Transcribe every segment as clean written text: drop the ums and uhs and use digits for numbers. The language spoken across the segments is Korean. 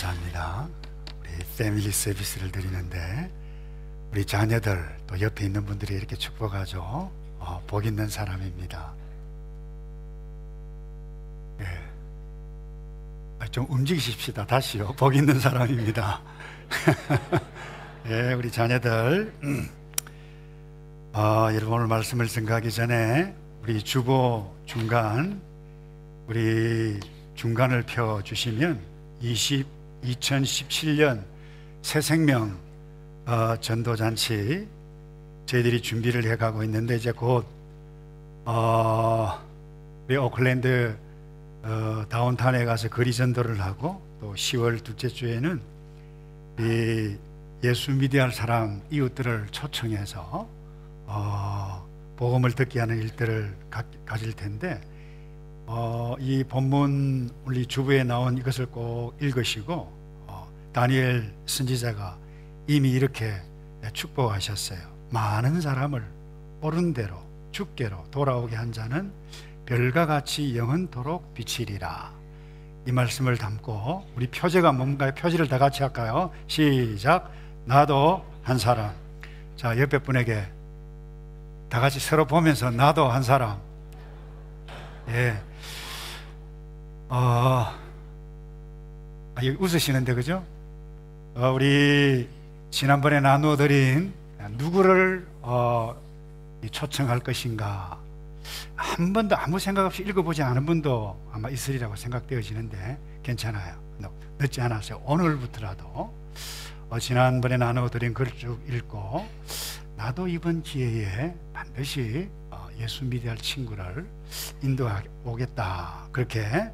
감사합니다. 우리 패밀리 서비스를 드리는데 우리 자녀들 또 옆에 있는 분들이 이렇게 축복하죠. 복 있는 사람입니다. 좀 움직이십시다. 다시요. 복 있는 사람입니다. 우리 자녀들 여러분 오늘 말씀을 증거하기 전에 우리 주보 중간 우리 중간을 펴주시면 2017년 새생명 전도잔치 저희들이 준비를 해가고 있는데 이제 곧 우리 오클랜드 다운타운에 가서 거리 전도를 하고 또 10월 둘째 주에는 이 예수 믿어야 할 사람 이웃들을 초청해서 복음을 듣게 하는 일들을 가질 텐데 이 본문 우리 주부에 나온 이것을 꼭 읽으시고 다니엘 선지자가 이미 이렇게 축복하셨어요. 많은 사람을 옳은 대로 주께로 돌아오게 한 자는 별과 같이 영원토록 비치리라. 이 말씀을 담고 우리 표제가 뭔가요? 표제를 다 같이 할까요? 시작. 나도 한 사람. 자, 옆에 분에게 다 같이 서로 보면서 나도 한 사람. 웃으시는데 그죠? 우리 지난번에 나누어 드린 누구를 초청할 것인가 한 번도 아무 생각 없이 읽어보지 않은 분도 아마 있으리라고 생각되어지는데 괜찮아요. 늦지 않았어요. 오늘부터라도 지난번에 나누어 드린 글을 쭉 읽고 나도 이번 기회에 반드시 예수 믿어야 할 친구를 인도해 오겠다 그렇게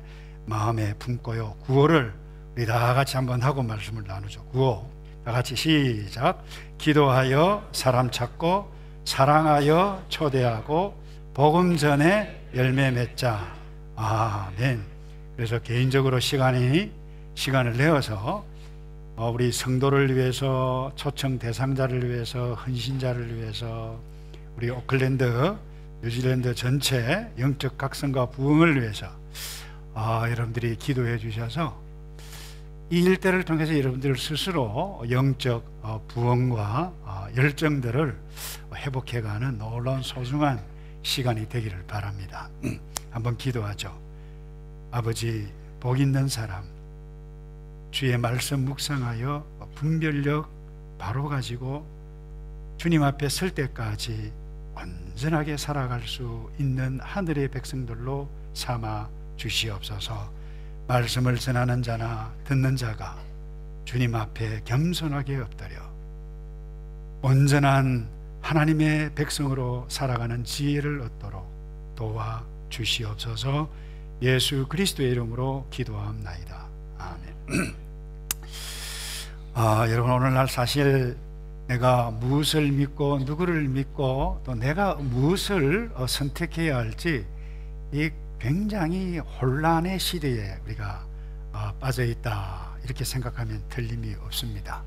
마음에 품고요. 구호를 우리 다 같이 한번 하고 말씀을 나누죠. 구호 다 같이 시작. 기도하여 사람 찾고 사랑하여 초대하고 복음 전에 열매 맺자. 아멘. 그래서 개인적으로 시간을 내어서 우리 성도를 위해서 초청 대상자를 위해서 헌신자를 위해서 우리 오클랜드 뉴질랜드 전체 영적 각성과 부흥을 위해서 여러분들이 기도해 주셔서 이 일대를 통해서 여러분들 스스로 영적 부흥과 열정들을 회복해가는 놀라운 소중한 시간이 되기를 바랍니다. 한번 기도하죠. 아버지, 복 있는 사람 주의 말씀 묵상하여 분별력 바로 가지고 주님 앞에 설 때까지 온전하게 살아갈 수 있는 하늘의 백성들로 삼아 주시옵소서. 말씀을 전하는 자나 듣는 자가 주님 앞에 겸손하게 엎드려 온전한 하나님의 백성으로 살아가는 지혜를 얻도록 도와 주시옵소서. 예수 그리스도의 이름으로 기도합나이다. 아멘. 여러분 오늘날 사실 내가 무엇을 믿고 누구를 믿고 또 내가 무엇을 선택해야 할지 이 굉장히 혼란의 시대에 우리가 빠져 있다 이렇게 생각하면 틀림이 없습니다.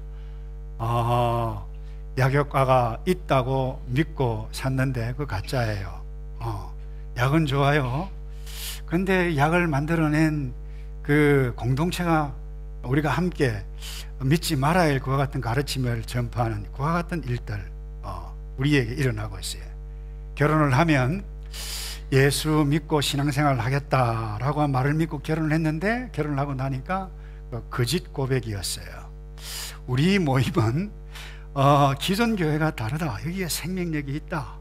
약효과가 있다고 믿고 샀는데 그거 가짜예요. 약은 좋아요. 그런데 약을 만들어낸 그 공동체가 우리가 함께 믿지 말아야 할 그와 같은 가르침을 전파하는 그와 같은 일들 우리에게 일어나고 있어요. 결혼을 하면 예수 믿고 신앙생활을 하겠다라고 말을 믿고 결혼을 했는데 결혼을 하고 나니까 거짓 고백이었어요. 우리 모임은 기존 교회가 다르다. 여기에 생명력이 있다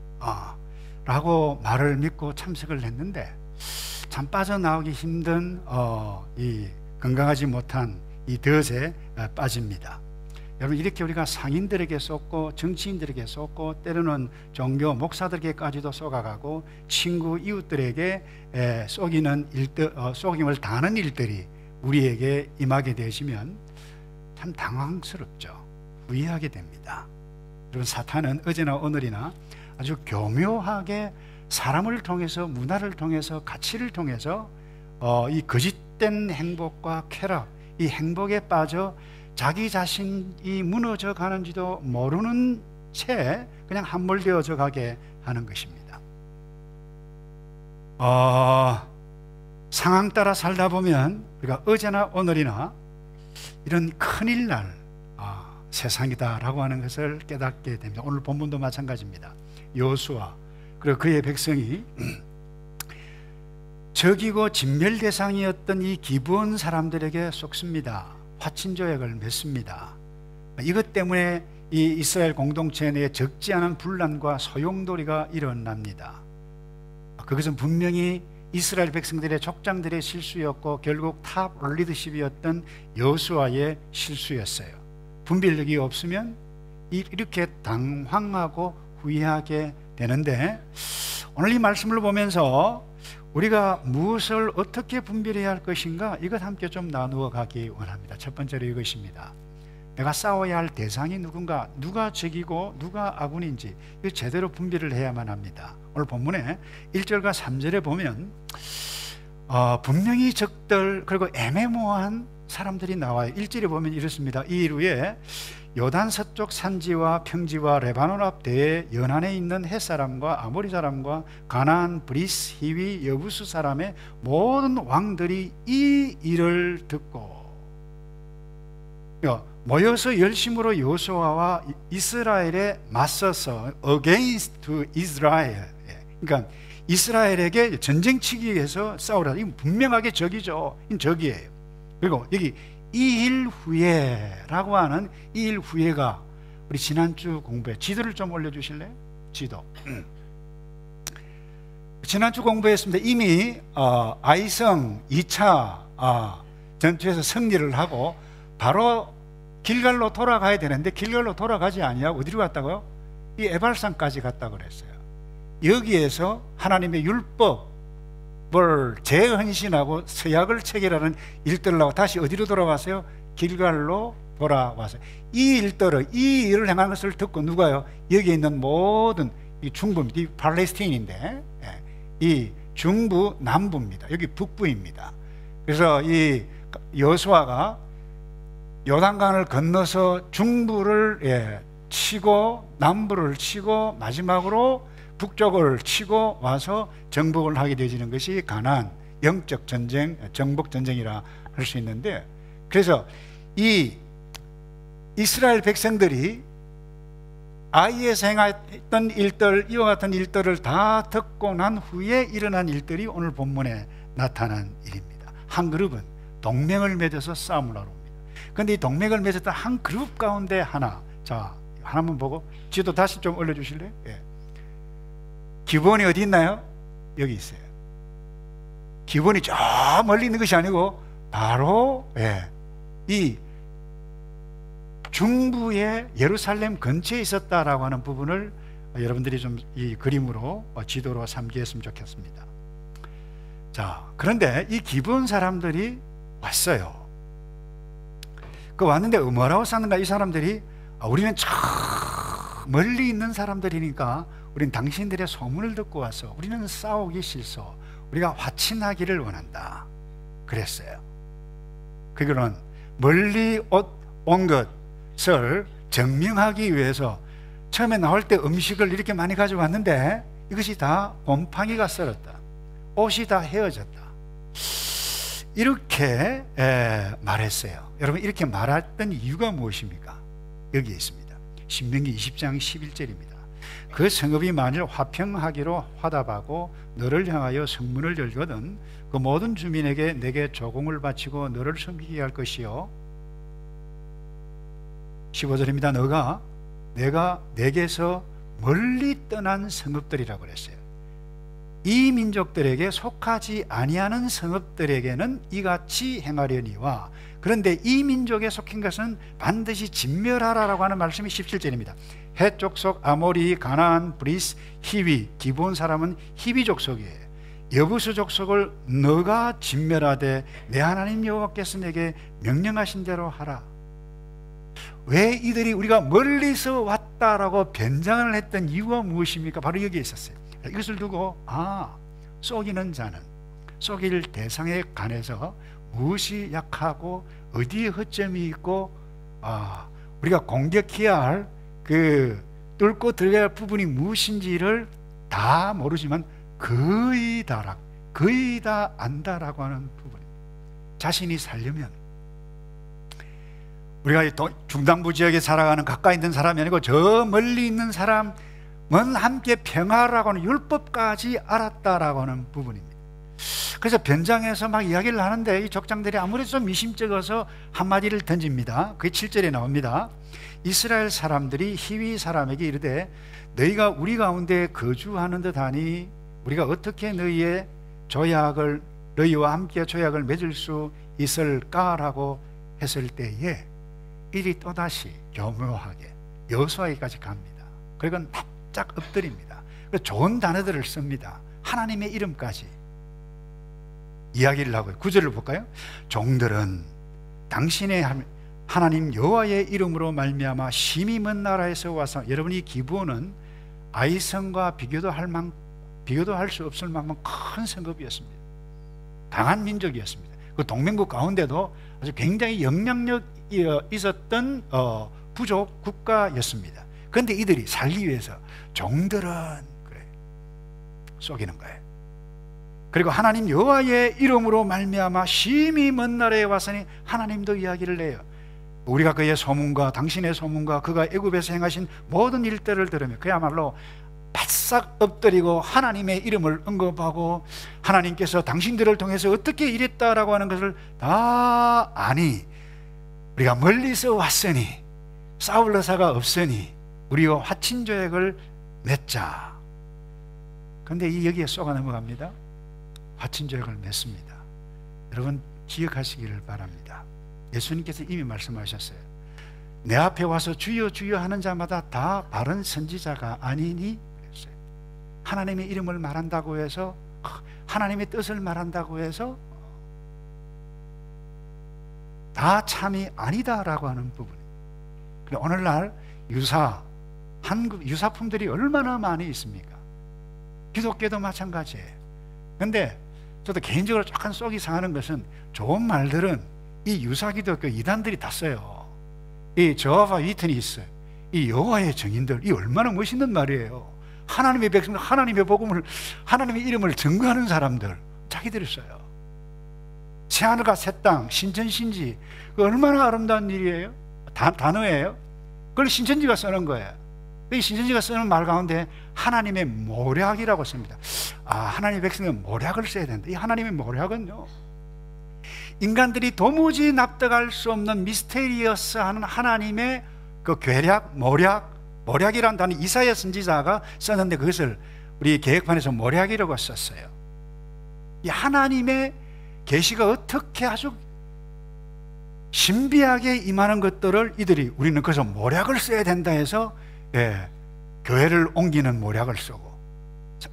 라고 말을 믿고 참석을 했는데 참 빠져나오기 힘든 이 건강하지 못한 이 덫에 빠집니다. 여러분 이렇게 우리가 상인들에게 쏟고 정치인들에게 쏟고 때로는 종교 목사들에게까지도 쏟아가고 친구 이웃들에게 속임을 당하는 일들이 우리에게 임하게 되시면 참 당황스럽죠. 후회하게 됩니다. 여러분 사탄은 어제나 오늘이나 아주 교묘하게 사람을 통해서 문화를 통해서 가치를 통해서 이 거짓된 행복과 쾌락 이 행복에 빠져 자기 자신이 무너져 가는지도 모르는 채 그냥 함몰되어져 가게 하는 것입니다. 상황 따라 살다 보면 우리가 어제나 오늘이나 이런 큰일 날 세상이다라고 하는 것을 깨닫게 됩니다. 오늘 본문도 마찬가지입니다. 여호수아 그리고 그의 백성이 적이고 진멸 대상이었던 이 기브온 사람들에게 속습니다. 화친조약을 맺습니다. 이것 때문에 이 이스라엘 공동체 내에 적지 않은 분란과 소용돌이가 일어납니다. 그것은 분명히 이스라엘 백성들의 족장들의 실수였고 결국 탑 리더십이었던 여호수아의 실수였어요. 분별력이 없으면 이렇게 당황하고 후회하게 되는데, 오늘 이 말씀을 보면서 우리가 무엇을 어떻게 분별해야 할 것인가, 이것 함께 좀 나누어 가기 원합니다. 첫 번째로 이것입니다. 내가 싸워야 할 대상이 누군가, 누가 적이고 누가 아군인지 이거 제대로 분별을 해야만 합니다. 오늘 본문에 1절과 3절에 보면 분명히 적들 그리고 애매모호한 사람들이 나와요. 1절에 보면 이렇습니다. 이 일 후에 요단 서쪽 산지와 평지와 레바논 앞 대에 연안에 있는 헷사람과 아모리 사람과 가나안, 브리스, 히위, 여부수 사람의 모든 왕들이 이 일을 듣고 모여서 열심으로 여호수아와 이스라엘에 맞서서 against Israel, 그러니까 이스라엘에게 전쟁치기 위해서 싸우라. 이건 분명하게 적이죠. 이건 적이에요. 그리고 여기 이 일 후에라고 하는 이 일 후에가 우리 지난주 공부에 지도를 좀 올려주실래요? 지도. 지난주 공부했습니다. 이미 아이성 2차 전투에서 승리를 하고 바로 길갈로 돌아가야 되는데 길갈로 돌아가지 아니하고 어디로 갔다고요? 이 에발산까지 갔다 그랬어요. 여기에서 하나님의 율법을 재헌신하고 서약을 체결하는 일들을 하고 다시 어디로 돌아왔어요? 길갈로 돌아왔어요. 이 일을 행한 것을 듣고 누가요? 여기 있는 모든 이 중부, 이 팔레스타인인데 이 중부 남부입니다. 여기 북부입니다. 그래서 이 여호수아가 요단강을 건너서 중부를 치고 남부를 치고 마지막으로 북쪽을 치고 와서 정복을 하게 되어지는 것이 가나안 영적 전쟁, 정복 전쟁이라 할 수 있는데, 그래서 이 이스라엘 백성들이 아이에서 행했던 일들, 이와 같은 일들을 다 듣고 난 후에 일어난 일들이 오늘 본문에 나타난 일입니다. 한 그룹은 동맹을 맺어서 싸움을 하러 옵니다. 그런데 이 동맹을 맺었던 한 그룹 가운데 하나, 자, 하나만 보고 지도 다시 좀 올려주실래요? 기본이 어디 있나요? 여기 있어요. 기본이 저 멀리 있는 것이 아니고 바로 이 중부의 예루살렘 근처에 있었다라고 하는 부분을 여러분들이 좀 이 그림으로 지도로 삼기했으면 좋겠습니다. 자, 그런데 이 기본 사람들이 왔어요. 왔는데 뭐라고 썼는가? 이 사람들이 우리는 저 멀리 있는 사람들이니까 우리는 당신들의 소문을 듣고 와서 우리는 싸우기 싫소, 우리가 화친하기를 원한다 그랬어요. 그거는 멀리 온 것을 증명하기 위해서 처음에 나올 때 음식을 이렇게 많이 가져왔는데 이것이 다 곰팡이가 썰었다, 옷이 다 헤어졌다, 이렇게 말했어요. 여러분, 이렇게 말했던 이유가 무엇입니까? 여기에 있습니다. 신명기 20장 11절입니다. 그 성읍이 만일 화평하기로 화답하고 너를 향하여 성문을 열거든 그 모든 주민에게 내게 조공을 바치고 너를 섬기게 할 것이요. 15절입니다. 내가 내게서 멀리 떠난 성읍들이라고 그랬어요. 이 민족들에게 속하지 아니하는 성읍들에게는 이같이 행하려니와, 그런데 이 민족에 속한 것은 반드시 진멸하라라고 하는 말씀이 17절입니다. 헷 족속 아모리, 가나안, 브리스, 히위, 기브온 사람은 히위 족속이에요. 여부수 족속을 너가 진멸하되 내 하나님 여호와께서 내게 명령하신 대로 하라. 왜 이들이 우리가 멀리서 왔다라고 변장을 했던 이유가 무엇입니까? 바로 여기에 있었어요. 이것을 두고 속이는 자는 속일 대상에 관해서 무엇이 약하고 어디에 허점이 있고 우리가 공격해야 할 그 뚫고 들어가야 할 부분이 무엇인지를 다 모르지만 거의 다 안다라고 하는 부분. 자신이 살려면 우리가 이 중남부 지역에 살아가는 가까이 있는 사람이 아니고 저 멀리 있는 사람은 함께 평화라고 하는 율법까지 알았다라고 하는 부분입니다. 그래서 변장해서 막 이야기를 하는데 이 족장들이 아무래도 좀 미심쩍어서 한마디를 던집니다. 그게 7절에 나옵니다. 이스라엘 사람들이 히위 사람에게 이르되 너희가 우리 가운데 거주하는 듯하니 우리가 어떻게 너희와 함께 조약을 맺을 수 있을까라고 했을 때에 일이 또다시 교묘하게 여호수아에게까지 갑니다. 그리고 납작 엎드립니다. 좋은 단어들을 씁니다. 하나님의 이름까지 이야기를 하고요. 9절을 볼까요? 종들은 당신의 하나님 여호와의 이름으로 말미암아 심히 먼 나라에서 와서, 여러분 이 기브온은 아이성과 비교도 할 수 없을 만큼 큰 성읍이었습니다. 강한 민족이었습니다. 그 동맹국 가운데도 아주 굉장히 영향력이 있었던 부족 국가였습니다. 그런데 이들이 살기 위해서 종들은 그래 속이는 거예요. 그리고 하나님 여호와의 이름으로 말미암아 심히 먼 나라에 왔으니 하나님도 이야기를 해요. 우리가 그의 소문과 당신의 소문과 그가 애굽에서 행하신 모든 일들을 들으며 그야말로 바싹 엎드리고 하나님의 이름을 언급하고 하나님께서 당신들을 통해서 어떻게 이랬다라고 하는 것을 다 아니 우리가 멀리서 왔으니 싸울 의사가 없으니 우리와 화친조약을 맺자. 그런데 여기에 쏘가 넘어갑니다. 화친조약을 맺습니다. 여러분 기억하시기를 바랍니다. 예수님께서 이미 말씀하셨어요. 내 앞에 와서 주여 주여 하는 자마다 다 바른 선지자가 아니니 그랬어요. 하나님의 이름을 말한다고 해서, 하나님의 뜻을 말한다고 해서 다 참이 아니다라고 하는 부분입니다. 오늘날 한국 유사품들이 얼마나 많이 있습니까? 기독교도 마찬가지예요. 그런데 저도 개인적으로 조금 속이 상하는 것은 좋은 말들은 이 유사기독교 이단들이 다 써요. 이 저하바 위트니스, 이 여호와의 증인들, 이 얼마나 멋있는 말이에요. 하나님의 백성, 하나님의 복음을, 하나님의 이름을 증거하는 사람들 자기들이 써요. 새하늘과 새 땅, 신천신지, 그 얼마나 아름다운 일이에요. 단어예요. 그걸 신천지가 쓰는 거예요. 이 신천지가 쓰는 말 가운데 하나님의 모략이라고 씁니다. 하나님의 백성은 모략을 써야 된다. 이 하나님의 모략은요, 인간들이 도무지 납득할 수 없는 미스테리어스한 하나님의 그 괴략, 모략이라는 단어 이사야 선지자가 썼는데 그것을 우리 개혁판에서 모략이라고 썼어요. 이 하나님의 계시가 어떻게 아주 신비하게 임하는 것들을 이들이 우리는 그래서 모략을 써야 된다 해서 교회를 옮기는 모략을 쓰고,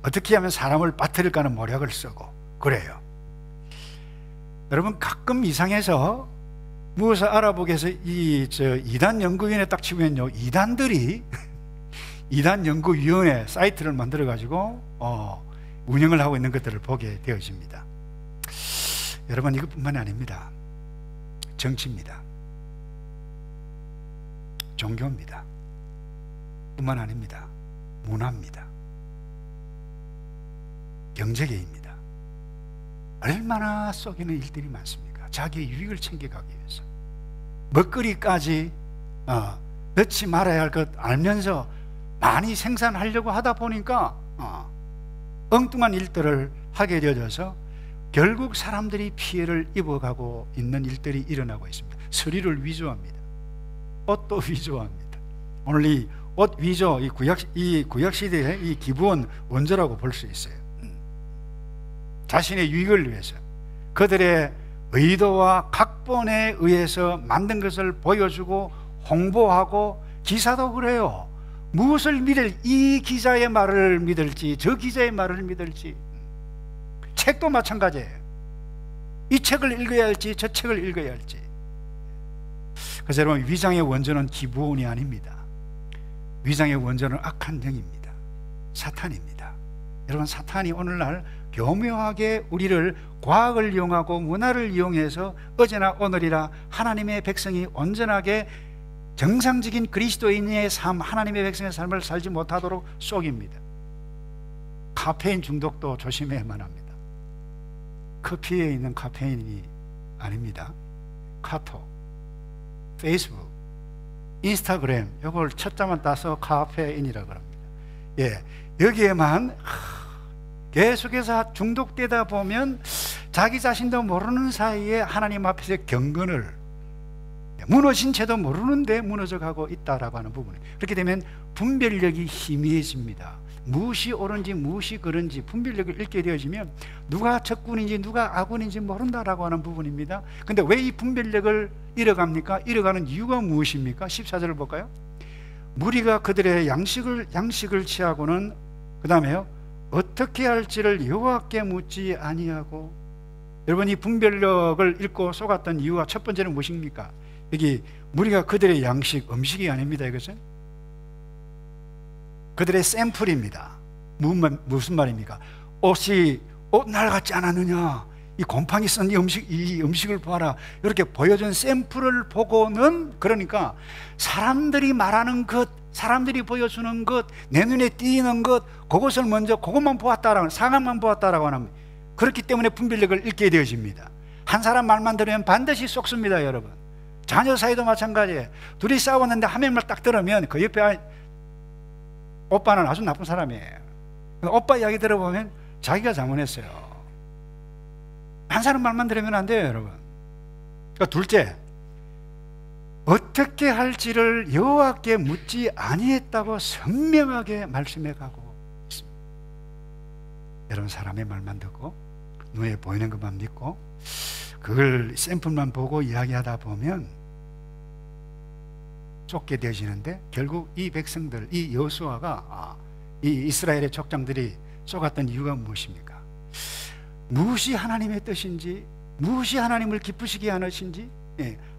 어떻게 하면 사람을 빠뜨릴까 하는 모략을 쓰고 그래요. 여러분 가끔 이상해서 무엇을 알아보기 위해서 이단 연구위원회 딱 치면요, 이단들이 이단 연구위원회 사이트를 만들어 가지고 운영을 하고 있는 것들을 보게 되어집니다. 여러분 이것뿐만이 아닙니다. 정치입니다. 종교입니다. 뿐만 아닙니다. 문화입니다. 경제계입니다. 얼마나 속이는 일들이 많습니까? 자기의 유익을 챙겨가기 위해서 먹거리까지 넣지 말아야 할 것 알면서 많이 생산하려고 하다 보니까 엉뚱한 일들을 하게 되어져서 결국 사람들이 피해를 입어가고 있는 일들이 일어나고 있습니다. 서리를 위조합니다. 옷도 위조합니다. 오늘 이 옷 위조, 이 구약 시대의 이 기본 원조라고 볼 수 있어요. 자신의 유익을 위해서 그들의 의도와 각본에 의해서 만든 것을 보여주고 홍보하고, 기사도 그래요. 무엇을 이 기자의 말을 믿을지 저 기자의 말을 믿을지, 책도 마찬가지예요. 이 책을 읽어야 할지 저 책을 읽어야 할지. 그래서 여러분 위장의 원조는 기브온이 아닙니다. 위장의 원조는 악한 영입니다. 사탄입니다. 여러분 사탄이 오늘날 교묘하게 우리를 과학을 이용하고 문화를 이용해서 어제나 오늘이라 하나님의 백성이 온전하게 정상적인 그리스도인의 삶, 하나님의 백성의 삶을 살지 못하도록 속입니다. 카페인 중독도 조심해야만 합니다. 커피에 있는 카페인이 아닙니다. 카톡, 페이스북, 인스타그램, 요걸 첫자만 따서 카페인이라고 합니다. 예, 여기에만 계속해서 중독되다 보면 자기 자신도 모르는 사이에 하나님 앞에서 경건을, 무너진 채도 모르는데 무너져 가고 있다라고 하는 부분이, 그렇게 되면 분별력이 희미해집니다. 무엇이 옳은지 무엇이 그른지 분별력을 잃게 되어지면 누가 적군인지 누가 아군인지 모른다라고 하는 부분입니다. 근데 왜 이 분별력을 잃어갑니까? 잃어가는 이유가 무엇입니까? 14절을 볼까요? 무리가 그들의 양식을 취하고는, 그 다음에요, 어떻게 할지를 여호와께 묻지 아니하고. 여러분, 이 분별력을 잃고 속았던 이유가 첫 번째는 무엇입니까? 여기 무리가 그들의 양식, 음식이 아닙니다. 이것은 그들의 샘플입니다. 무슨 말입니까? 옷 날 같지 않았느냐, 이 곰팡이 쓴 이 음식을 보아라, 이렇게 보여준 샘플을 보고는, 그러니까 사람들이 말하는 것, 사람들이 보여주는 것, 내 눈에 띄는 것, 그것을 먼저 그것만 보았다라고, 상황만 보았다라고 하는, 그렇기 때문에 분별력을 잃게 되어집니다. 한 사람 말만 들으면 반드시 속습니다. 여러분, 자녀 사이도 마찬가지예요. 둘이 싸웠는데 한 명만 딱 들으면 그 옆에 오빠는 아주 나쁜 사람이에요. 오빠 이야기 들어보면 자기가 잘못했어요. 한 사람 말만 들으면 안 돼요, 여러분. 그러니까 둘째, 어떻게 할지를 여호와께 묻지 아니했다고 선명하게 말씀해 가고 있습니다. 여러분, 사람의 말만 듣고 눈에 보이는 것만 믿고 그걸 샘플만 보고 이야기하다 보면 쫓게 되어지는데, 결국 이 백성들, 이 여호수아가, 이 이스라엘의 족장들이 쏘갔던 이유가 무엇입니까? 무엇이 하나님의 뜻인지, 무엇이 하나님을 기쁘시게 하는지,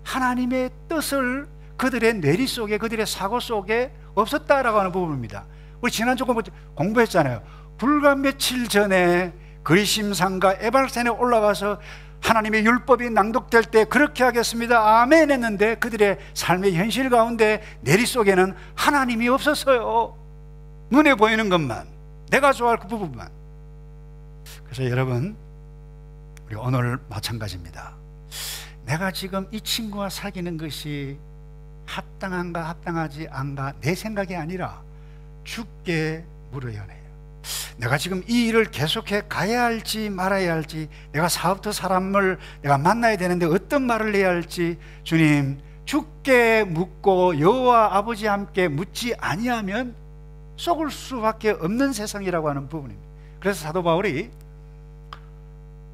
하나님의 뜻을 그들의 뇌리 속에, 그들의 사고 속에 없었다라고 하는 부분입니다. 우리 지난 조금 공부했잖아요. 불과 며칠 전에 그리심산과 에발산에 올라가서 하나님의 율법이 낭독될 때 그렇게 하겠습니다, 아멘 했는데 그들의 삶의 현실 가운데 내리 속에는 하나님이 없었어요. 눈에 보이는 것만, 내가 좋아할 그 부분만. 그래서 여러분, 우리 오늘 마찬가지입니다. 내가 지금 이 친구와 사귀는 것이 합당한가 합당하지 않가, 내 생각이 아니라 주께 물어야 해요. 내가 지금 이 일을 계속해 가야 할지 말아야 할지, 내가 사업터 사람을 내가 만나야 되는데 어떤 말을 해야 할지, 주님, 주께 묻고 여호와 아버지 함께 묻지 아니하면 속을 수밖에 없는 세상이라고 하는 부분입니다. 그래서 사도 바울이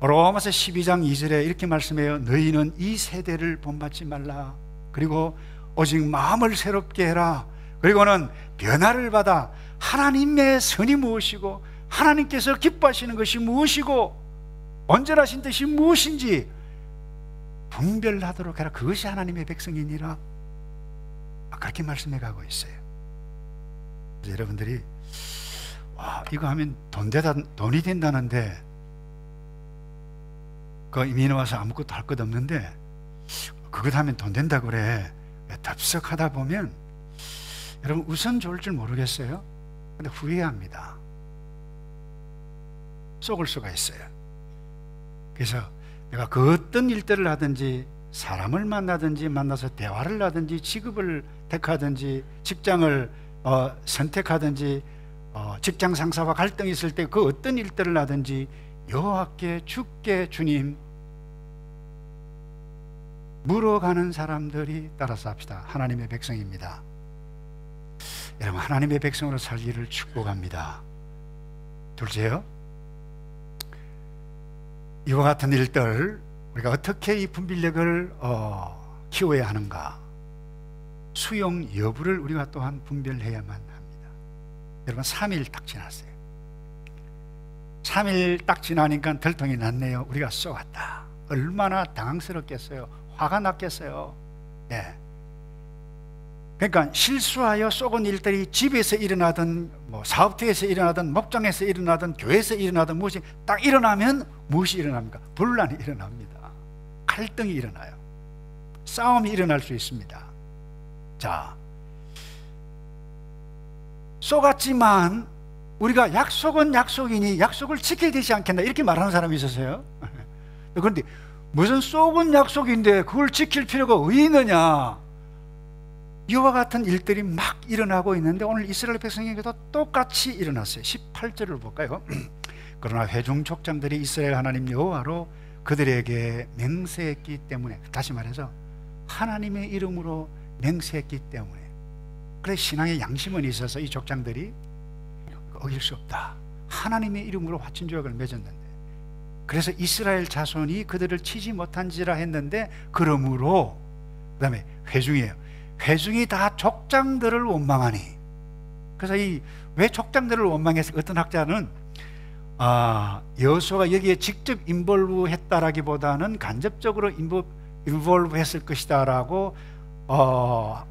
로마서 12장 2절에 이렇게 말씀해요. 너희는 이 세대를 본받지 말라. 그리고 오직 마음을 새롭게 해라. 그리고는 변화를 받아 하나님의 선이 무엇이고 하나님께서 기뻐하시는 것이 무엇이고 온전하신 뜻이 무엇인지 분별하도록 해라. 그것이 하나님의 백성이니라. 그렇게 말씀해 가고 있어요. 그래서 여러분들이 이거 하면 돈이 된다는데, 그 이민 와서 아무것도 할 것 없는데 그것 하면 돈 된다고 그래. 답석하다 보면 여러분 우선 좋을 줄 모르겠어요. 근데 후회합니다. 속을 수가 있어요. 그래서 내가 그 어떤 일들을 하든지, 사람을 만나서 대화를 하든지, 직업을 택하든지, 직장을 선택하든지, 직장 상사와 갈등이 있을 때 그 어떤 일들을 하든지 여호와께, 주께, 주님 물어가는 사람들이 따라서 합시다. 하나님의 백성입니다. 여러분, 하나님의 백성으로 살기를 축복합니다. 둘째요, 이와 같은 일들 우리가 어떻게 이 분별력을 키워야 하는가, 수용 여부를 우리가 또한 분별해야만 합니다. 여러분, 3일 딱 지났어요. 3일 딱 지나니까 들통이 났네요. 우리가 쏘았다. 얼마나 당황스럽겠어요. 화가 났겠어요. 네. 그러니까 실수하여 쏘은 일들이 집에서 일어나든, 사업터에서 일어나든, 목장에서 일어나든, 교회에서 일어나든, 무엇이 딱 일어나면 무엇이 일어납니까? 분란이 일어납니다. 갈등이 일어나요. 싸움이 일어날 수 있습니다. 자, 쏘았지만 우리가 약속은 약속이니 약속을 지켜야 되지 않겠나, 이렇게 말하는 사람이 있었어요. 그런데 무슨 쏘은 약속인데 그걸 지킬 필요가 어디 있느냐, 이와 같은 일들이 막 일어나고 있는데 오늘 이스라엘 백성에게도 똑같이 일어났어요. 18절을 볼까요? 그러나 회중 족장들이 이스라엘 하나님 여호와로 그들에게 맹세했기 때문에, 다시 말해서 하나님의 이름으로 맹세했기 때문에, 그래 신앙의 양심은 있어서 이 족장들이 어길 수 없다, 하나님의 이름으로 화친조약을 맺었는데, 그래서 이스라엘 자손이 그들을 치지 못한지라 했는데, 그러므로 그 다음에 회중이에요. 회중이 다 족장들을 원망하니. 그래서 왜 족장들을 원망해서 어떤 학자는 여호수아가 여기에 직접 인볼브 했다라기보다는 간접적으로 인볼브 했을 것이다 라고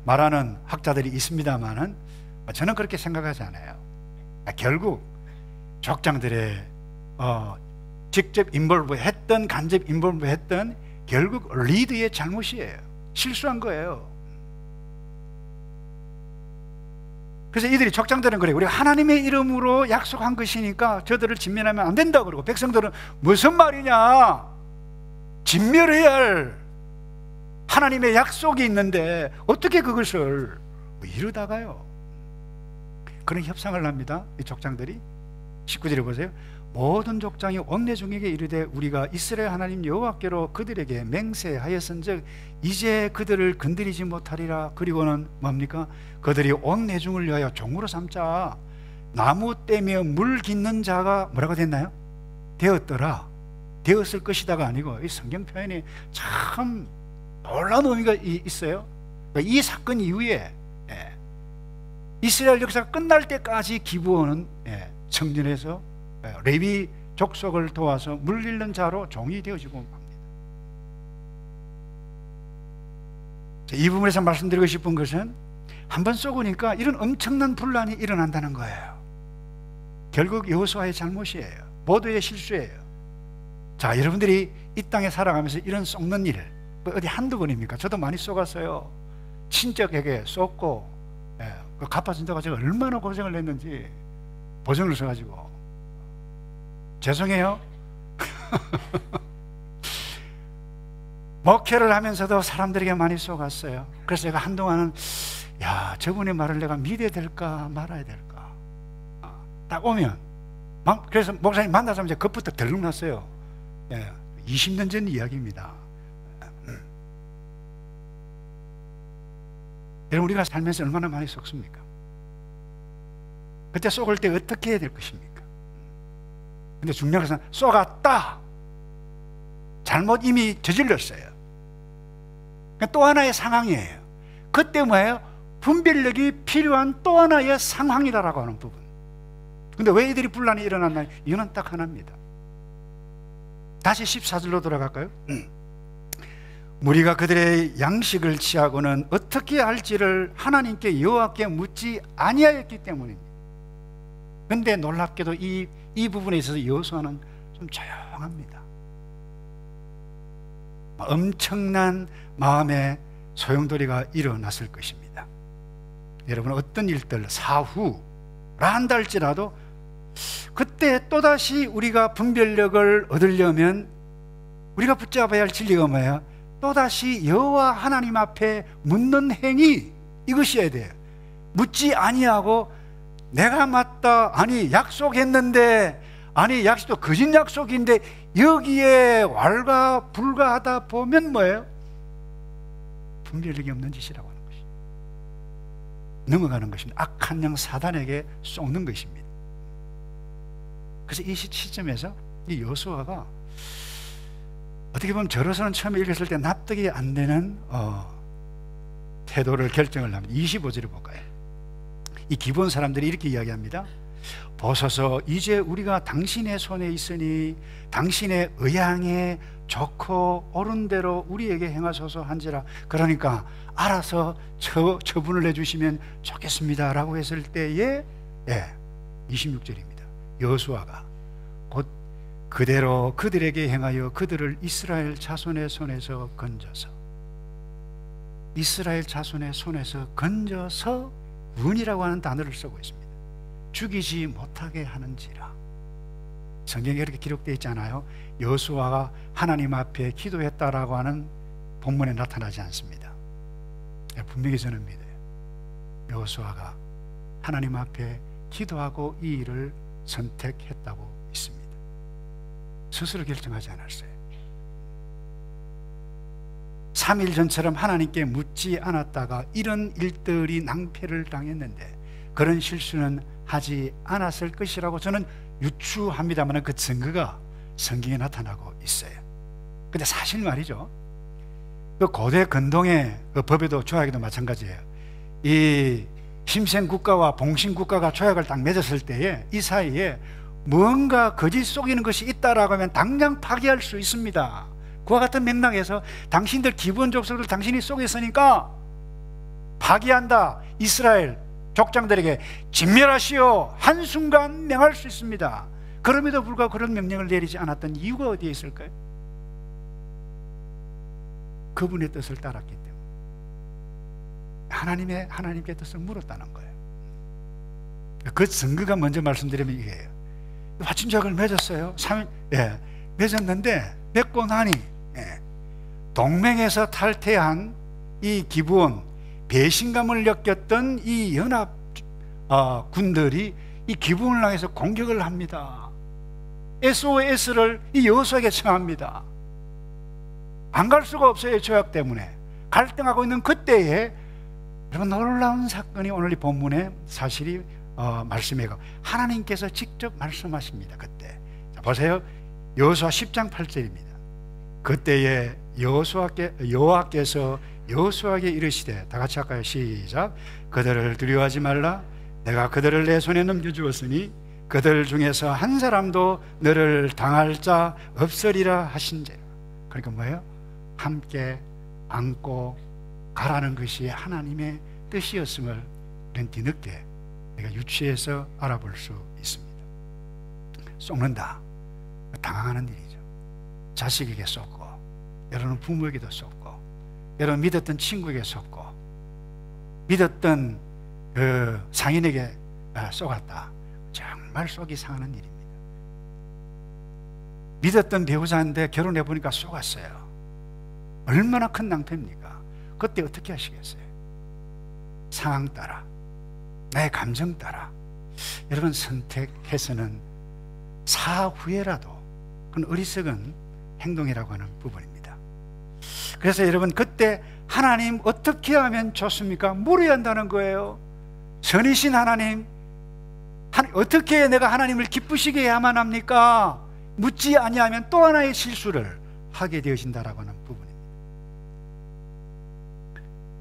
말하는 학자들이 있습니다만은 저는 그렇게 생각하지 않아요. 결국 족장들의 직접 인볼브 했던 간접 인볼브 했던 결국 리드의 잘못이에요. 실수한 거예요. 그래서 이들이 족장들은 그래요. 우리가 하나님의 이름으로 약속한 것이니까 저들을 진멸하면 안 된다 그러고, 백성들은 무슨 말이냐, 진멸해야 할 하나님의 약속이 있는데 어떻게 그것을 이러다가요. 그런 협상을 합니다. 이 족장들이. 19절에 보세요. 모든 족장이 온 회중에게 이르되 우리가 이스라엘 하나님 여호와께로 그들에게 맹세하였은즉 이제 그들을 건드리지 못하리라. 그리고는 뭡니까? 그들이 온 회중을 위하여 종으로 삼자. 나무 떼며 물 깃는 자가 뭐라고 됐나요? 되었더라. 되었을 것이다가 아니고, 이 성경 표현이 참 놀라운 의미가 있어요. 이 사건 이후에 이스라엘 역사가 끝날 때까지 기브온은 청년에서 레위 족속을 도와서 물 깃는 자로 종이 되어지고 합니다. 이 부분에서 말씀드리고 싶은 것은, 한번 쏘고니까 이런 엄청난 분란이 일어난다는 거예요. 결국 여호수아의 잘못이에요. 모두의 실수예요. 자, 여러분들이 이 땅에 살아가면서 이런 쏘는 일 어디 한두 번입니까? 저도 많이 쏘갔어요. 친척에게 쏘고 갚아준다고 제가 얼마나 고생을 했는지 보증을 써가지고. 죄송해요. 목회를 하면서도 사람들에게 많이 쏘갔어요. 그래서 제가 한동안은 저분의 말을 내가 믿어야 될까 말아야 될까 딱 오면 그래서 목사님 만나자마자 그것부터 들락났어요. 20년 전 이야기입니다. 여러분, 우리가 살면서 얼마나 많이 쏘습니까? 그때 쏘을 때 어떻게 해야 될 것입니까? 근데 중요한 것은 쏘갔다, 잘못 이미 저질렀어요. 또 하나의 상황이에요. 그때 뭐예요? 분별력이 필요한 또 하나의 상황이다라고 하는 부분. 근데 왜 이들이 분란이 일어났나? 이유는 딱 하나입니다. 다시 14절로 돌아갈까요? 무리가 그들의 양식을 취하고는 어떻게 할지를 하나님께 여호와께 묻지 아니하였기 때문입니다. 근데 놀랍게도 이 부분에 있어서 여호수아는 좀 조용합니다. 엄청난 마음의 소용돌이가 일어났을 것입니다. 여러분, 어떤 일들 사후라 한다 할지라도 그때 또다시 우리가 분별력을 얻으려면 우리가 붙잡아야 할 진리가 뭐예요? 또다시 여호와 하나님 앞에 묻는 행위, 이것이어야 돼요. 묻지 아니하고 내가 맞다, 아니 약속했는데, 아니 약속도 거짓 약속인데 여기에 왈가불가하다 보면 뭐예요? 분별력이 없는 짓이라고 하는 것입니다. 넘어가는 것입니다. 악한 영 사단에게 속는 것입니다. 그래서 이 시점에서 이 여호수아가 어떻게 보면 저로서는 처음에 읽었을 때 납득이 안 되는 태도를 결정을 합니다. 25절을 볼까요? 이 기본 사람들이 이렇게 이야기합니다. 보소서, 이제 우리가 당신의 손에 있으니 당신의 의향에 좋고 옳은 대로 우리에게 행하소서 한지라. 그러니까 알아서 처분을 해주시면 좋겠습니다 라고 했을 때에 26절입니다. 여호수아가 곧 그대로 그들에게 행하여 그들을 이스라엘 자손의 손에서 건져서, 이스라엘 자손의 손에서 건져서 은이라고 하는 단어를 쓰고 있습니다. 죽이지 못하게 하는지라. 성경에 이렇게 기록되어 있잖아요. 여호수아가 하나님 앞에 기도했다라고 하는 본문에 나타나지 않습니다. 분명히 저는 믿어요. 여호수아가 하나님 앞에 기도하고 이 일을 선택했다고 믿습니다. 스스로 결정하지 않았어요. 3일 전처럼 하나님께 묻지 않았다가 이런 일들이 낭패를 당했는데 그런 실수는 하지 않았을 것이라고 저는 유추합니다만 그 증거가 성경에 나타나고 있어요. 근데 사실 말이죠, 그 고대 근동의 그 법에도 조약에도 마찬가지예요. 이 심생국가와 봉신국가가 조약을 딱 맺었을 때에 이 사이에 뭔가 거짓 속이는 것이 있다라고 하면 당장 파기할 수 있습니다. 그와 같은 맥락에서 당신들 기본 족속을 당신이 속였으니까 파기한다, 이스라엘 족장들에게 진멸하시오, 한순간 명할 수 있습니다. 그럼에도 불구하고 그런 명령을 내리지 않았던 이유가 어디에 있을까요? 그분의 뜻을 따랐기 때문에 하나님께 뜻을 물었다는 거예요. 그 증거가 먼저 말씀드리면 이게요. 화친작을 맺었어요. 맺었는데 맺고 나니 동맹에서 탈퇴한 이 기브온, 배신감을 느꼈던 이 연합 군들이 이 기브온을 향해서 공격을 합니다. SOS를 이 여호수아에게 청합니다. 안 갈 수가 없어요. 조약 때문에 갈등하고 있는 그때에 여러분 놀라운 사건이 오늘 이 본문의 사실이 말씀이고 하나님께서 직접 말씀하십니다. 그때 자, 보세요. 여호수아 10장 8절입니다. 그때에 여호와께서 여호수아에게 이르시되, 다 같이 할까요? 시작. 그들을 두려워하지 말라. 내가 그들을 내 손에 넘겨주었으니 그들 중에서 한 사람도 너를 당할 자 없으리라 하신지라. 그러니까 뭐예요? 함께 안고 가라는 것이 하나님의 뜻이었음을 우리는 뒤늦게 내가 유추해서 알아볼 수 있습니다. 속는다, 당황하는 일이죠. 자식에게 속고, 여러분 부모에게도 속고, 여러분 믿었던 친구에게 속고, 믿었던 그 상인에게 속았다. 정말 속이 상하는 일입니다. 믿었던 배우자인데 결혼해 보니까 속았어요. 얼마나 큰 낭패입니까? 그때 어떻게 하시겠어요? 상황 따라, 나의 감정 따라 여러분 선택해서는 사후에라도 그건 어리석은 행동이라고 하는 부분입니다. 그래서 여러분 그때 하나님 어떻게 하면 좋습니까? 물어야 한다는 거예요. 선이신 하나님, 어떻게 내가 하나님을 기쁘시게 해야만 합니까? 묻지 아니하면 또 하나의 실수를 하게 되어진다라고 하는 부분입니다.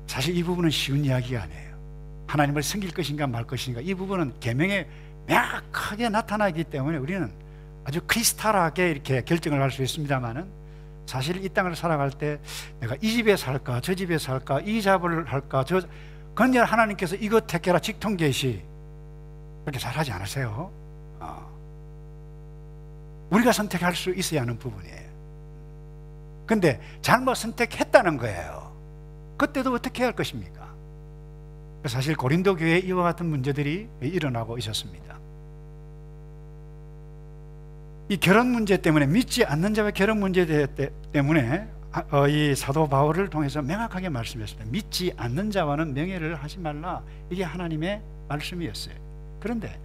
사실 이 부분은 쉬운 이야기가 아니에요. 하나님을 섬길 것인가 말 것인가, 이 부분은 계명에 명확하게 나타나기 때문에 우리는 아주 크리스탈하게 이렇게 결정을 할 수 있습니다만은 사실 이 땅을 살아갈 때 내가 이 집에 살까 저 집에 살까, 이 잡을 할까 그건 하나님께서 이것 택해라 직통계시 그렇게 잘하지 않으세요. 우리가 선택할 수 있어야 하는 부분이에요. 근데 잘못 선택했다는 거예요. 그때도 어떻게 할 것입니까? 사실 고린도 교회에 이와 같은 문제들이 일어나고 있었습니다. 이 결혼 문제 때문에, 믿지 않는 자와 결혼 문제 때문에 이 사도 바울을 통해서 명확하게 말씀했습니다. 믿지 않는 자와는 명예를 하지 말라. 이게 하나님의 말씀이었어요. 그런데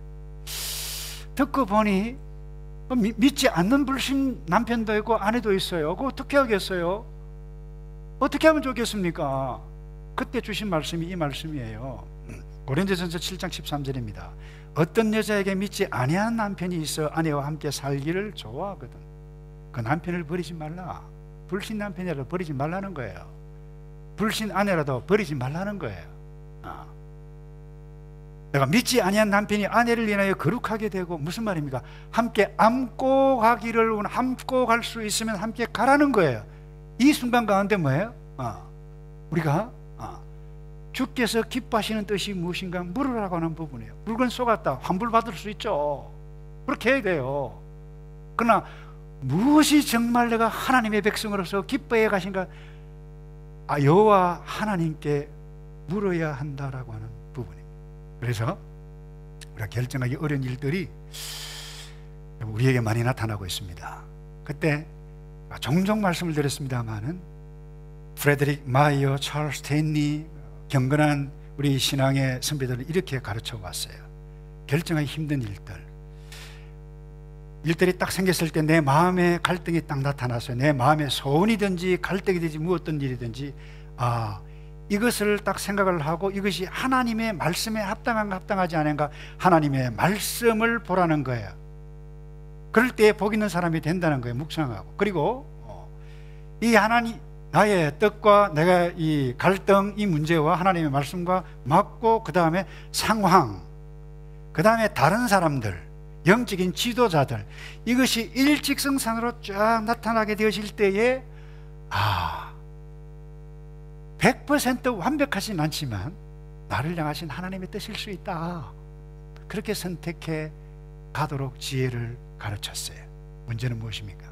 듣고 보니 믿지 않는 불신 남편도 있고 아내도 있어요. 그거 어떻게 하겠어요? 어떻게 하면 좋겠습니까? 그때 주신 말씀이 이 말씀이에요. 고린도전서 7장 13절입니다. 어떤 여자에게 믿지 아니한 남편이 있어 아내와 함께 살기를 좋아하거든. 그 남편을 버리지 말라. 불신 남편이라도 버리지 말라는 거예요. 불신 아내라도 버리지 말라는 거예요. 내가 믿지 아니한 남편이 아내를 인하여 거룩하게 되고, 무슨 말입니까? 함께 안고 가기를 안고 갈 수 있으면 함께 가라는 거예요. 이 순간 가운데 뭐예요? 우리가 주께서 기뻐하시는 뜻이 무엇인가 물으라고 하는 부분이에요. 물건 속았다, 환불받을 수 있죠. 그렇게 해야 돼요. 그러나 무엇이 정말 내가 하나님의 백성으로서 기뻐해 가신가, 여호와 하나님께 물어야 한다라고 하는 부분입니다. 그래서 우리가 결정하기 어려운 일들이 우리에게 많이 나타나고 있습니다. 그때 종종 말씀을 드렸습니다마는 프레드릭 마이어, 찰스 스탠리, 경건한 우리 신앙의 선배들은 이렇게 가르쳐 왔어요. 결정하기 힘든 일들이 딱 생겼을 때 내 마음에 갈등이 딱 나타났어요. 내 마음에 소원이든지 갈등이든지 무엇든 일이든지 이것을 딱 생각을 하고 이것이 하나님의 말씀에 합당한가 합당하지 않은가 하나님의 말씀을 보라는 거예요. 그럴 때 복 있는 사람이 된다는 거예요. 묵상하고. 그리고 이 하나님 나의 뜻과 내가 이 갈등 이 문제와 하나님의 말씀과 맞고 그 다음에 상황 그 다음에 다른 사람들 영적인 지도자들 이것이 일직선상으로 쫙 나타나게 되어질 때에 100% 완벽하진 않지만 나를 향하신 하나님의 뜻일 수 있다. 그렇게 선택해 가도록 지혜를 가르쳤어요. 문제는 무엇입니까?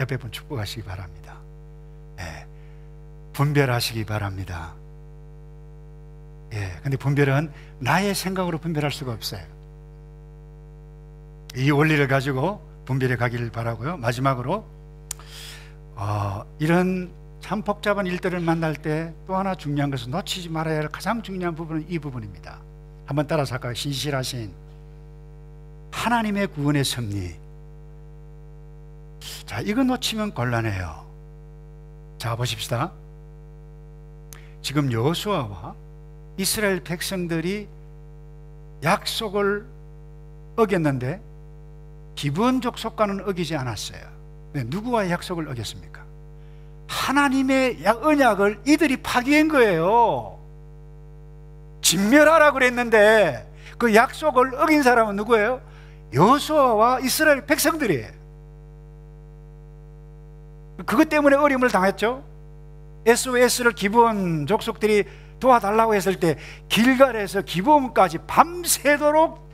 옆에 분 축복하시기 바랍니다. 분별하시기 바랍니다. 근데 분별은 나의 생각으로 분별할 수가 없어요. 이 원리를 가지고 분별해 가기를 바라고요. 마지막으로 이런 참 복잡한 일들을 만날 때 또 하나 중요한 것은 놓치지 말아야 할 가장 중요한 부분은 이 부분입니다. 한번 따라서 할까요? 신실하신 하나님의 구원의 섭리. 자, 이거 놓치면 곤란해요. 자, 보십시다. 지금 여호수아와 이스라엘 백성들이 약속을 어겼는데 기브온 족속과는 어기지 않았어요. 누구와의 약속을 어겼습니까? 하나님의 언약을 이들이 파기한 거예요. 진멸하라고 그랬는데 그 약속을 어긴 사람은 누구예요? 여호수아와 이스라엘 백성들이에요. 그것 때문에 어려움을 당했죠. SOS를 기브온 족속들이 도와달라고 했을 때 길갈에서 기브온까지 밤새도록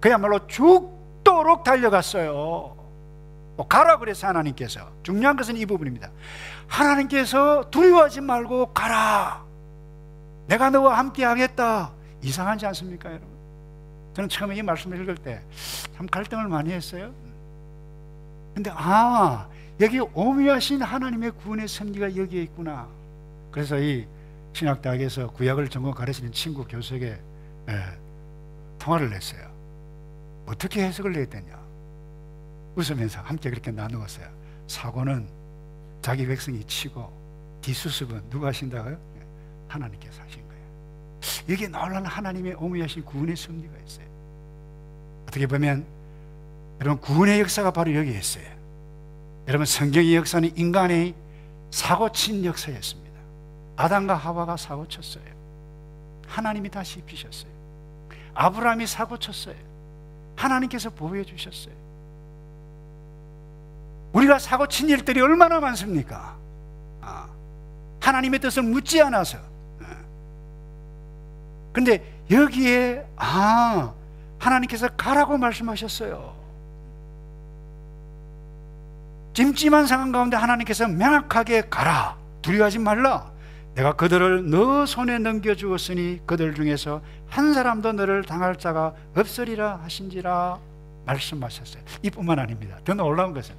그야말로 죽도록 달려갔어요. 가라 그래서 하나님께서. 중요한 것은 이 부분입니다. 하나님께서 두려워하지 말고 가라. 내가 너와 함께 하겠다. 이상하지 않습니까, 여러분? 저는 처음에 이 말씀을 읽을 때 참 갈등을 많이 했어요. 근데 여기 오묘하신 하나님의 구원의 섭리가 여기에 있구나. 그래서 이 신학대학에서 구약을 전공 가르치는 친구 교수에게 통화를 했어요. 어떻게 해석을 해야 되냐. 웃으면서 함께 그렇게 나누었어요. 사고는 자기 백성이 치고 뒷수습은 누가 하신다고요? 하나님께서 하신 거예요. 여기에 놀라운 하나님의 오묘하신 구원의 섭리가 있어요. 어떻게 보면 여러분 구원의 역사가 바로 여기에 있어요. 여러분 성경의 역사는 인간의 사고친 역사였습니다. 아담과 하와가 사고쳤어요. 하나님이 다시 입히셨어요. 아브라함이 사고쳤어요. 하나님께서 보호해 주셨어요. 우리가 사고친 일들이 얼마나 많습니까? 하나님의 뜻을 묻지 않아서. 근데 여기에 하나님께서 가라고 말씀하셨어요. 찜찜한 상황 가운데 하나님께서 명확하게 가라. 두려워하지 말라. 내가 그들을 너 손에 넘겨주었으니 그들 중에서 한 사람도 너를 당할 자가 없으리라 하신지라 말씀하셨어요. 이뿐만 아닙니다. 더 놀라운 것은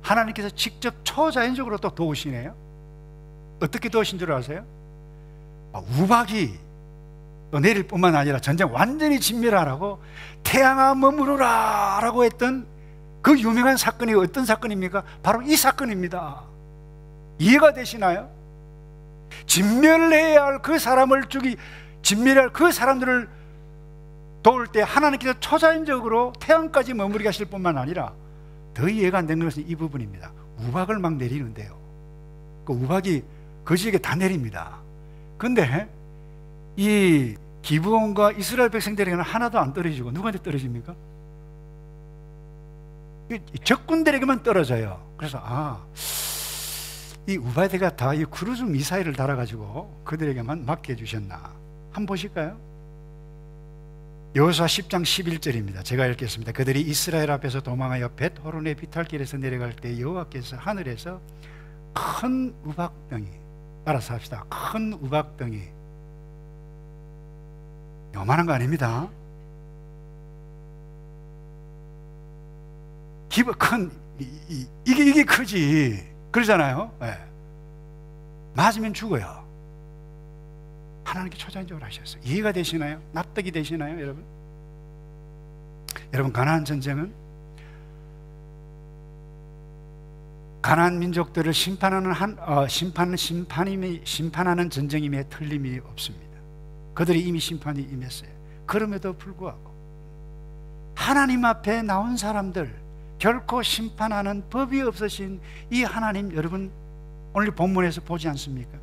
하나님께서 직접 초자연적으로 또 도우시네요. 어떻게 도우신 줄 아세요? 우박이 또 내릴 뿐만 아니라 전쟁 완전히 진멸하라고 태양아 머무르라 라고 했던 그 유명한 사건이 어떤 사건입니까? 바로 이 사건입니다. 이해가 되시나요? 진멸해야 할 그 사람을 진멸해야 할 그 사람들을 도울 때 하나님께서 초자연적으로 태양까지 머무르게 하실 뿐만 아니라 더 이해가 안 되는 것은 이 부분입니다. 우박을 막 내리는데요. 그 우박이 그 지역에 다 내립니다. 근데 이 기브온과 이스라엘 백성들에게는 하나도 안 떨어지고 누구한테 떨어집니까? 적군들에게만 떨어져요. 그래서 이 우바데가 다 이 크루즈 미사일을 달아가지고 그들에게만 맡겨주셨나? 한번 보실까요? 여호수아 10장 11절입니다. 제가 읽겠습니다. 그들이 이스라엘 앞에서 도망하여 벳호론의 비탈길에서 내려갈 때 여호와께서 하늘에서 큰 우박덩이, 따라서 합시다. 큰 우박덩이, 요만한 거 아닙니다. 이게 크지. 그러잖아요. 네. 맞으면 죽어요. 하나님께 초자연적으로 하셨어요. 이해가 되시나요? 납득이 되시나요, 여러분? 여러분, 가나안 전쟁은 가나안 민족들을 심판하는 전쟁임에 틀림이 없습니다. 그들이 이미 심판이 임했어요. 그럼에도 불구하고 하나님 앞에 나온 사람들, 결코 심판하는 법이 없으신 이 하나님, 여러분 오늘 본문에서 보지 않습니까?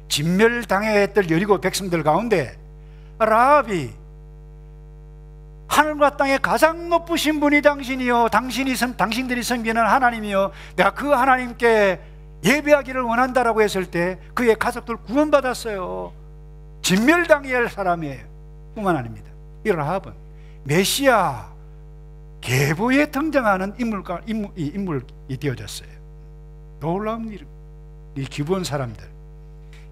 진멸당해야 했던 여리고 백성들 가운데 라합이, 하늘과 땅에 가장 높으신 분이 당신이요, 당신들이 섬기는 하나님이요, 내가 그 하나님께 예배하기를 원한다라고 했을 때 그의 가족들 구원받았어요. 진멸당해야 할 사람이에요. 뿐만 아닙니다. 이 라합은 메시아 계보에 등장하는 인물이 되어졌어요. 놀라운 일. 이 기본 사람들,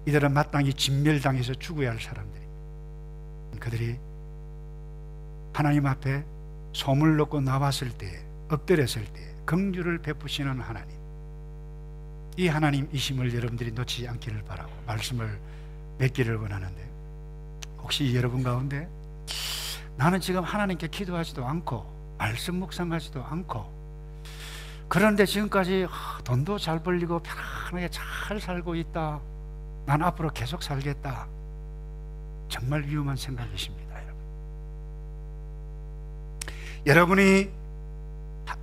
이들은 마땅히 진멸당해서 죽어야 할 사람들입니다. 그들이 하나님 앞에 소문을 놓고 나왔을 때, 엎드렸을 때 긍휼을 베푸시는 하나님, 이 하나님이심을 여러분들이 놓치지 않기를 바라고 말씀을 맺기를 원하는데, 혹시 여러분 가운데 나는 지금 하나님께 기도하지도 않고 말씀 묵상하지도 않고, 그런데 지금까지 돈도 잘 벌리고 편안하게 잘 살고 있다, 난 앞으로 계속 살겠다, 정말 위험한 생각이십니다. 여러분이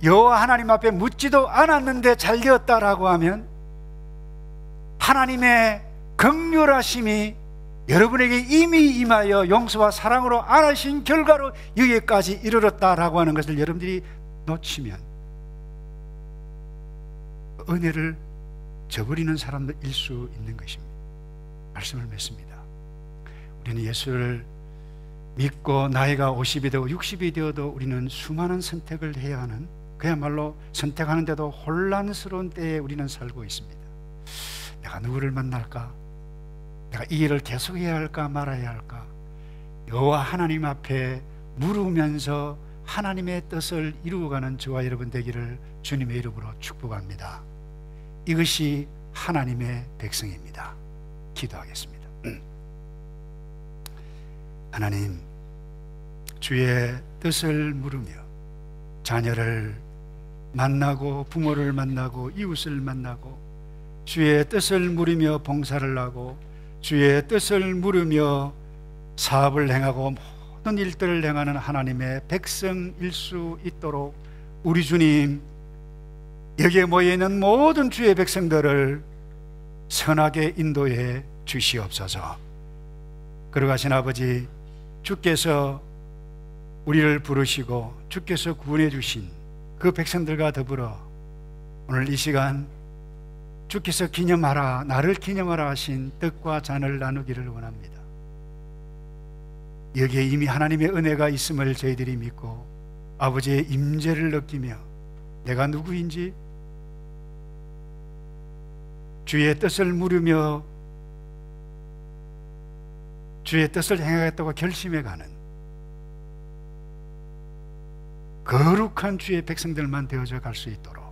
여호와 하나님 앞에 묻지도 않았는데 잘 되었다라고 하면 하나님의 긍휼하심이 여러분에게 이미 임하여 용서와 사랑으로 안으신 결과로 여기까지 이르렀다라고 하는 것을 여러분들이 놓치면 은혜를 저버리는 사람들일 수 있는 것입니다. 말씀을 맺습니다. 우리는 예수를 믿고 나이가 50이 되고 60이 되어도 우리는 수많은 선택을 해야 하는, 그야말로 선택하는데도 혼란스러운 때에 우리는 살고 있습니다. 내가 누구를 만날까? 내가 이 일을 계속해야 할까 말아야 할까? 여호와 하나님 앞에 물으면서 하나님의 뜻을 이루어가는 저와 여러분 되기를 주님의 이름으로 축복합니다. 이것이 하나님의 백성입니다. 기도하겠습니다. 하나님, 주의 뜻을 물으며 자녀를 만나고 부모를 만나고 이웃을 만나고 주의 뜻을 물으며 봉사를 하고 주의 뜻을 물으며 사업을 행하고 모든 일들을 행하는 하나님의 백성일 수 있도록 우리 주님, 여기에 모여있는 모든 주의 백성들을 선하게 인도해 주시옵소서. 걸어가신 아버지, 주께서 우리를 부르시고 주께서 구원해 주신 그 백성들과 더불어 오늘 이 시간 주께서 기념하라, 나를 기념하라 하신 떡과 잔을 나누기를 원합니다. 여기에 이미 하나님의 은혜가 있음을 저희들이 믿고 아버지의 임재를 느끼며 내가 누구인지 주의 뜻을 물으며 주의 뜻을 행하겠다고 결심해가는 거룩한 주의 백성들만 되어져 갈 수 있도록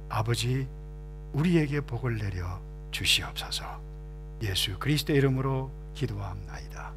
아버지, 우리에게 복을 내려 주시옵소서. 예수 그리스도의 이름으로 기도합나이다.